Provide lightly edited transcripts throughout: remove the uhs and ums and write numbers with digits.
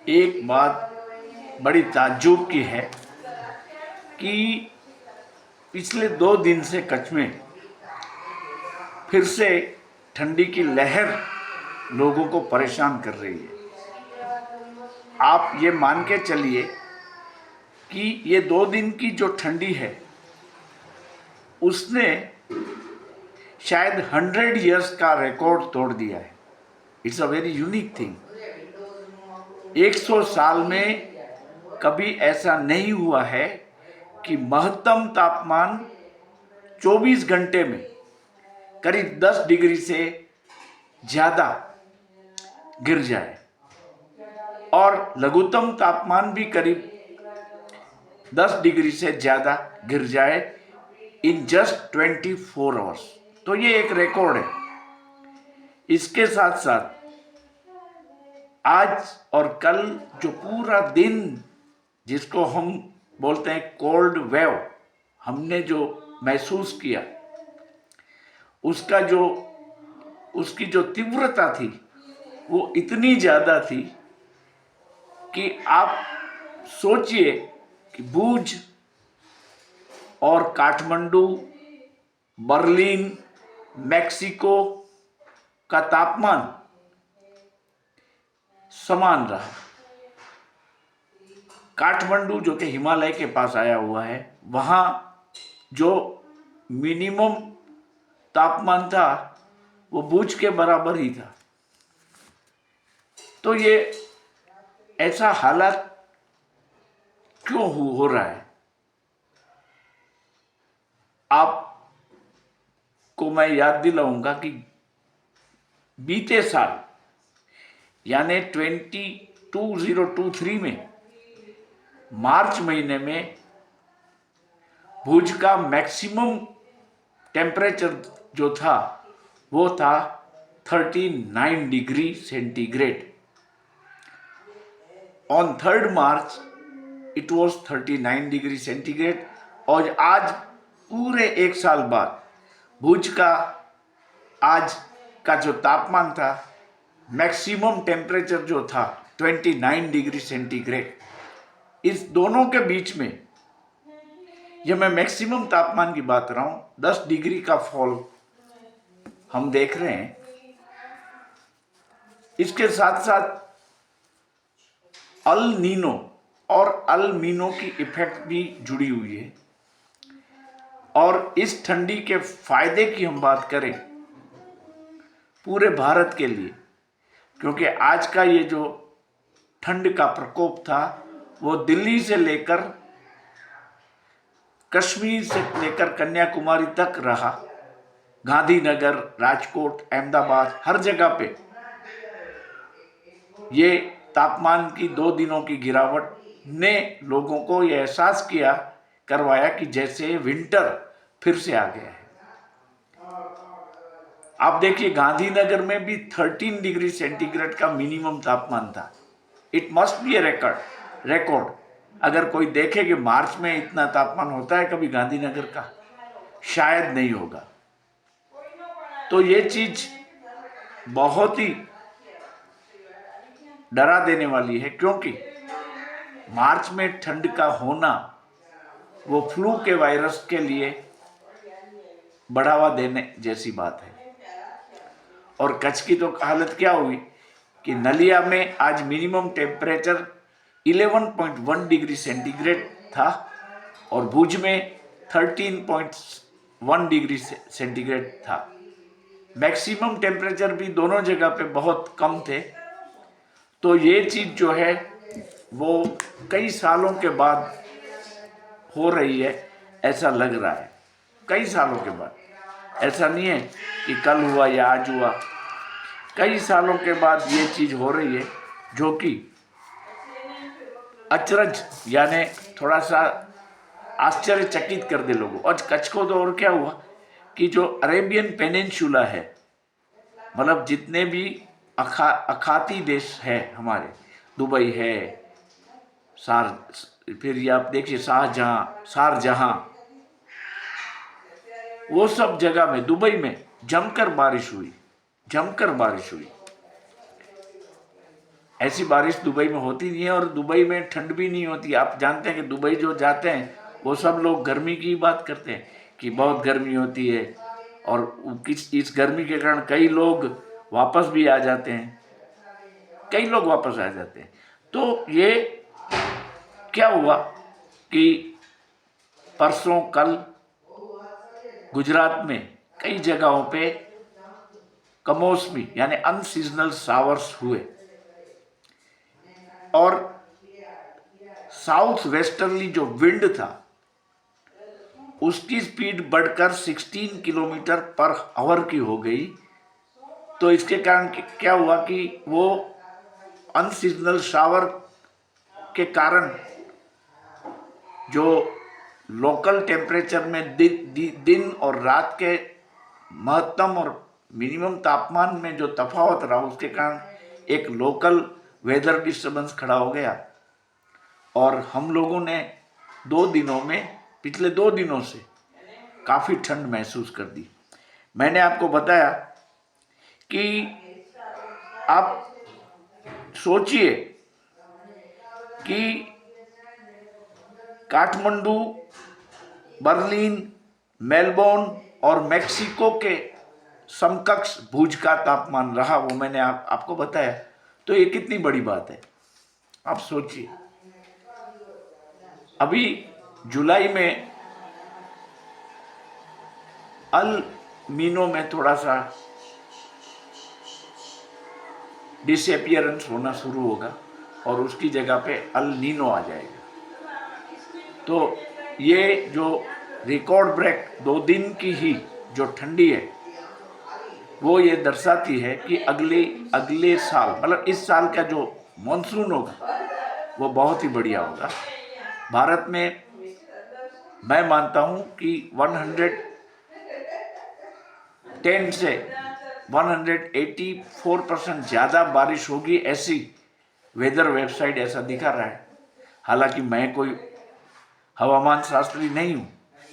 एक बात बड़ी ताज्जुब की है कि पिछले 2 दिन से कच्छ में फिर से ठंडी की लहर लोगों को परेशान कर रही है। आप ये मान के चलिए कि ये 2 दिन की जो ठंडी है उसने शायद 100 इयर्स का रिकॉर्ड तोड़ दिया है। It's a very unique thing. 100 साल में कभी ऐसा नहीं हुआ है कि महत्तम तापमान 24 घंटे में करीब 10 डिग्री से ज़्यादा गिर जाए और लघुत्तम तापमान भी करीब 10 डिग्री से ज़्यादा गिर जाए इन जस्ट 24 आवर्स। तो ये एक रिकॉर्ड है। इसके साथ साथ आज और कल जो पूरा दिन जिसको हम बोलते हैं कोल्ड वेव हमने जो महसूस किया उसकी जो तीव्रता थी वो इतनी ज़्यादा थी कि आप सोचिए कि भुज और काठमांडू, बर्लिन, मैक्सिको का तापमान समान रहा। काठमांडू जो कि हिमालय के पास आया हुआ है, वहाँ जो मिनिमम तापमान था वो भुज के बराबर ही था। तो ये ऐसा हालात क्यों हो रहा है? आपको मैं याद दिलाऊंगा कि बीते साल यानी 2023 में मार्च महीने में भुज का मैक्सिमम टेम्परेचर जो था वो था 39 degree centigrade. On 3 March it was 39 degree centigrade. और आज पूरे 1 साल बाद भुज का आज का जो तापमान था, मैक्सिमम टेम्परेचर जो था 29 डिग्री सेंटीग्रेड। इस दोनों के बीच में ये मैं मैक्सिमम तापमान की बात कर रहा हूँ, 10 डिग्री का फॉल हम देख रहे हैं। इसके साथ साथ अल नीनो और अल मीनो की इफेक्ट भी जुड़ी हुई है। और इस ठंडी के फायदे की हम बात करें पूरे भारत के लिए, क्योंकि आज का ये जो ठंड का प्रकोप था वो दिल्ली से लेकर कश्मीर से लेकर कन्याकुमारी तक रहा। गांधीनगर, राजकोट, अहमदाबाद, हर जगह पे ये तापमान की 2 दिनों की गिरावट ने लोगों को ये एहसास करवाया कि जैसे विंटर फिर से आ गया है। आप देखिए गांधीनगर में भी 13 डिग्री सेंटीग्रेड का मिनिमम तापमान था। It must be A record. अगर कोई देखे कि मार्च में इतना तापमान होता है कभी गांधीनगर का, शायद नहीं होगा। तो ये चीज बहुत ही डरा देने वाली है, क्योंकि मार्च में ठंड का होना वो फ्लू के वायरस के लिए बढ़ावा देने जैसी बात है। और कच्छ की तो हालत क्या हुई कि नलिया में आज मिनिमम टेम्परेचर 11.1 डिग्री सेंटीग्रेड था और भुज में 13.1 डिग्री सेंटीग्रेड था। मैक्सिमम टेम्परेचर भी दोनों जगह पे बहुत कम थे। तो ये चीज़ जो है वो कई सालों के बाद हो रही है, ऐसा लग रहा है। कई सालों के बाद, ऐसा नहीं है कि कल हुआ या आज हुआ। कई सालों के बाद ये चीज़ हो रही है जो कि अचरज यानी थोड़ा सा आश्चर्यचकित कर दे लोगों। और कच्छ को तो और क्या हुआ कि जो अरेबियन पेनिनसुला है, मतलब जितने भी अखाती देश है हमारे, दुबई है, फिर ये आप देखिए शारजहां, वो सब जगह में, दुबई में जमकर बारिश हुई। ऐसी बारिश दुबई में होती नहीं है, और दुबई में ठंड भी नहीं होती। आप जानते हैं कि दुबई जो जाते हैं वो सब लोग गर्मी की बात करते हैं कि बहुत गर्मी होती है, और इस गर्मी के कारण कई लोग वापस भी आ जाते हैं, कई लोग वापस आ जाते हैं। तो ये क्या हुआ कि परसों कल गुजरात में कई जगहों पे कमोसमी यानी अनसीजनल शावर्स हुए, और साउथ वेस्टर्ली जो विंड था उसकी स्पीड बढ़कर 16 किलोमीटर पर आवर की हो गई। तो इसके कारण क्या हुआ कि वो अनसीजनल शावर के कारण जो लोकल टेम्परेचर में दिन और रात के महत्तम और मिनिमम तापमान में जो तफावत रहा, उसके कारण एक लोकल वेदर डिस्टर्बेंस खड़ा हो गया, और हम लोगों ने पिछले 2 दिनों से काफ़ी ठंड महसूस कर दी। मैंने आपको बताया कि आप सोचिए कि काठमांडू, बर्लिन, मेलबोर्न और मेक्सिको के समकक्ष भुज का तापमान रहा, वो मैंने आपको बताया। तो ये कितनी बड़ी बात है, आप सोचिए। अभी जुलाई में अल मीनो में थोड़ा सा डिसअपियरेंस होना शुरू होगा, और उसकी जगह पे अल नीनो आ जाएगा। तो ये जो रिकॉर्ड ब्रेक 2 दिन की ही जो ठंडी है, वो ये दर्शाती है कि अगले साल, मतलब इस साल का जो मॉनसून होगा वो बहुत ही बढ़िया होगा। भारत में मैं मानता हूँ कि 110 से 184% ज़्यादा बारिश होगी, ऐसी वेदर वेबसाइट ऐसा दिखा रहा है। हालांकि मैं कोई हवामान शास्त्री नहीं हूँ,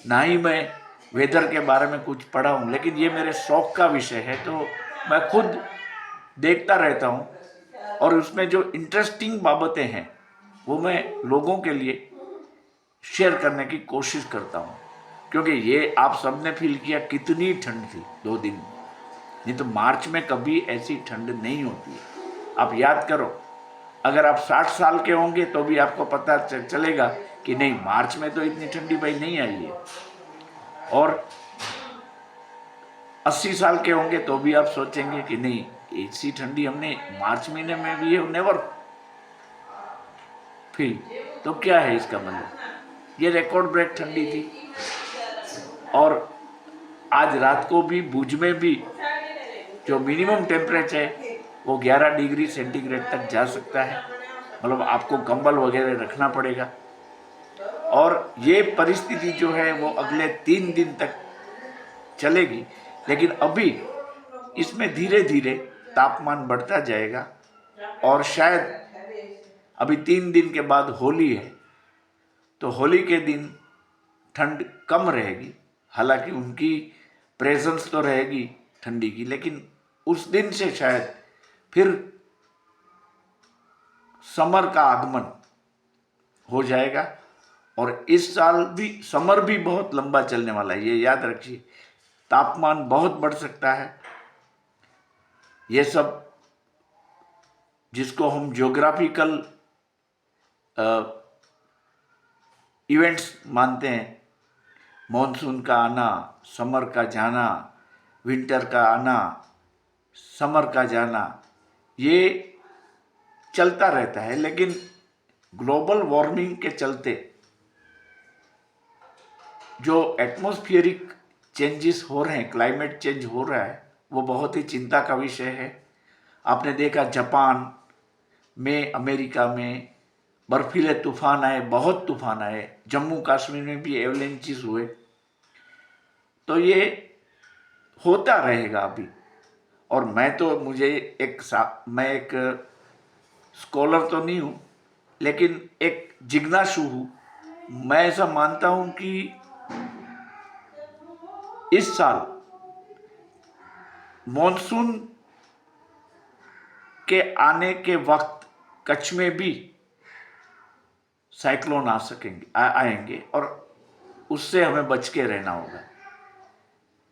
ना ही मैं वेदर के बारे में कुछ पढ़ा हूँ, लेकिन ये मेरे शौक का विषय है, तो मैं खुद देखता रहता हूँ, और उसमें जो इंटरेस्टिंग बाबतें हैं वो मैं लोगों के लिए शेयर करने की कोशिश करता हूँ। क्योंकि ये आप सबने फील किया कितनी ठंड थी 2 दिन में, नहीं तो मार्च में कभी ऐसी ठंड नहीं होती है। आप याद करो, अगर आप 60 साल के होंगे तो भी आपको पता चलेगा कि नहीं, मार्च में तो इतनी ठंडी भाई नहीं आई है, और 80 साल के होंगे तो भी आप सोचेंगे कि नहीं, ऐसी ठंडी हमने मार्च महीने में भी नेवर फील। तो क्या है इसका मतलब, ये रिकॉर्ड ब्रेक ठंडी थी। और आज रात को भी भुज में भी जो मिनिमम टेम्परेचर है वो 11 डिग्री सेंटीग्रेड तक जा सकता है, मतलब आपको कंबल वगैरह रखना पड़ेगा। और ये परिस्थिति जो है वो अगले 3 दिन तक चलेगी, लेकिन अभी इसमें धीरे धीरे तापमान बढ़ता जाएगा, और शायद अभी 3 दिन के बाद होली है, तो होली के दिन ठंड कम रहेगी। हालांकि उनकी प्रेजेंस तो रहेगी ठंडी की, लेकिन उस दिन से शायद फिर समर का आगमन हो जाएगा। और इस साल भी समर भी बहुत लंबा चलने वाला है, ये याद रखिए। तापमान बहुत बढ़ सकता है। ये सब जिसको हम ज्योग्राफिकल इवेंट्स मानते हैं, मॉनसून का आना, समर का जाना, विंटर का आना, समर का जाना, ये चलता रहता है। लेकिन ग्लोबल वार्मिंग के चलते जो एटमॉस्फेरिक चेंजेस हो रहे हैं, क्लाइमेट चेंज हो रहा है, वो बहुत ही चिंता का विषय है। आपने देखा जापान में, अमेरिका में बर्फीले तूफान आए, बहुत तूफान आए, जम्मू कश्मीर में भी एवलेंचेस हुए। तो ये होता रहेगा अभी। और मैं एक स्कॉलर तो नहीं हूँ, लेकिन एक जिज्ञासु हूँ। मैं ऐसा मानता हूँ कि इस साल मॉनसून के आने के वक्त कच्छ में भी साइक्लोन आएंगे और उससे हमें बच के रहना होगा।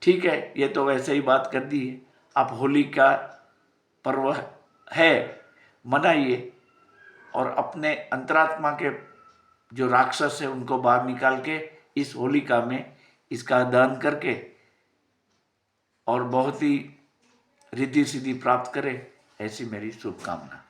ठीक है, ये तो वैसे ही बात कर दी है। आप होली का पर्व है, मनाइए और अपने अंतरात्मा के जो राक्षस है उनको बाहर निकाल के इस होलिका में इसका दहन करके और बहुत ही रिद्धि सिद्धि प्राप्त करें, ऐसी मेरी शुभकामना।